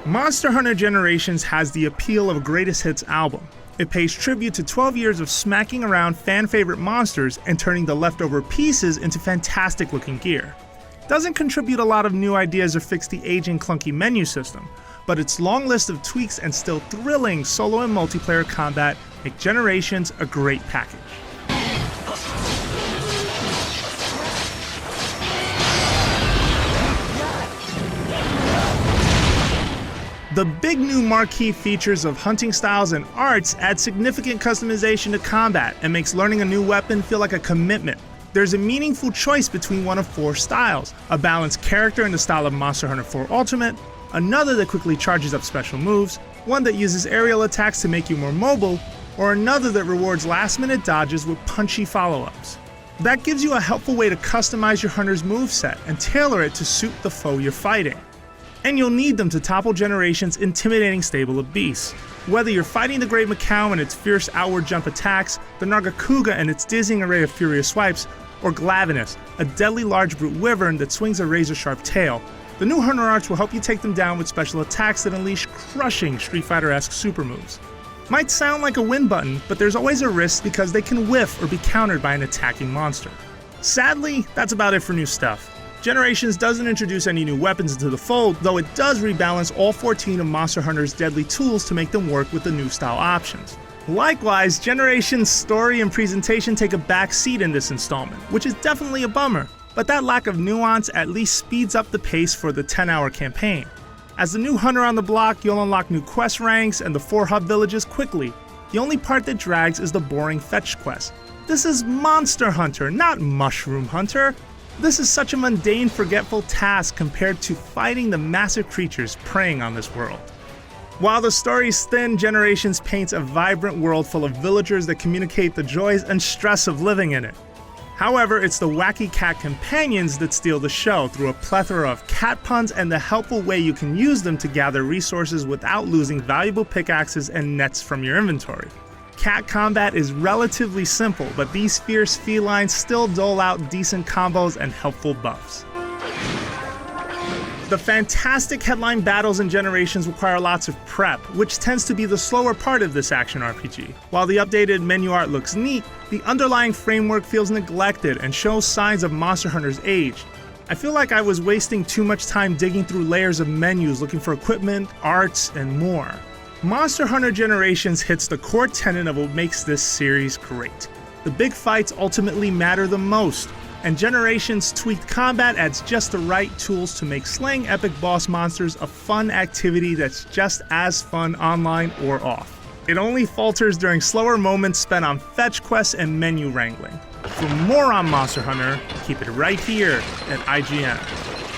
Monster Hunter Generations has the appeal of a greatest hits album. It pays tribute to 12 years of smacking around fan-favorite monsters and turning the leftover pieces into fantastic-looking gear. Doesn't contribute a lot of new ideas or fix the aging clunky menu system, but its long list of tweaks and still thrilling solo and multiplayer combat make Generations a great package. The big new marquee features of hunting styles and arts add significant customization to combat and makes learning a new weapon feel like a commitment. There's a meaningful choice between one of 4 styles, a balanced character in the style of Monster Hunter 4 Ultimate, another that quickly charges up special moves, one that uses aerial attacks to make you more mobile, or another that rewards last-minute dodges with punchy follow-ups. That gives you a helpful way to customize your hunter's moveset and tailor it to suit the foe you're fighting. And you'll need them to topple Generations' intimidating stable of beasts. Whether you're fighting the Great Macau and its fierce outward jump attacks, the Nargacuga and its dizzying array of furious swipes, or Glavenus, a deadly large brute wyvern that swings a razor-sharp tail, the new Hunter arts will help you take them down with special attacks that unleash crushing Street Fighter-esque super moves. Might sound like a win button, but there's always a risk because they can whiff or be countered by an attacking monster. Sadly, that's about it for new stuff. Generations doesn't introduce any new weapons into the fold, though it does rebalance all 14 of Monster Hunter's deadly tools to make them work with the new style options. Likewise, Generations' story and presentation take a back seat in this installment, which is definitely a bummer, but that lack of nuance at least speeds up the pace for the 10-hour campaign. As the new hunter on the block, you'll unlock new quest ranks and the 4 hub villages quickly. The only part that drags is the boring fetch quest. This is Monster Hunter, not Mushroom Hunter. This is such a mundane, forgetful task compared to fighting the massive creatures preying on this world. While the story's thin, Generations paints a vibrant world full of villagers that communicate the joys and stress of living in it. However, it's the wacky cat companions that steal the show through a plethora of cat puns and the helpful way you can use them to gather resources without losing valuable pickaxes and nets from your inventory. Cat combat is relatively simple, but these fierce felines still dole out decent combos and helpful buffs. The fantastic headline battles in Generations require lots of prep, which tends to be the slower part of this action RPG. While the updated menu art looks neat, the underlying framework feels neglected and shows signs of Monster Hunter's age. I feel like I was wasting too much time digging through layers of menus looking for equipment, arts, and more. Monster Hunter Generations hits the core tenet of what makes this series great. The big fights ultimately matter the most, and Generations' tweaked combat adds just the right tools to make slaying epic boss monsters a fun activity that's just as fun online or off. It only falters during slower moments spent on fetch quests and menu wrangling. For more on Monster Hunter, keep it right here at IGN.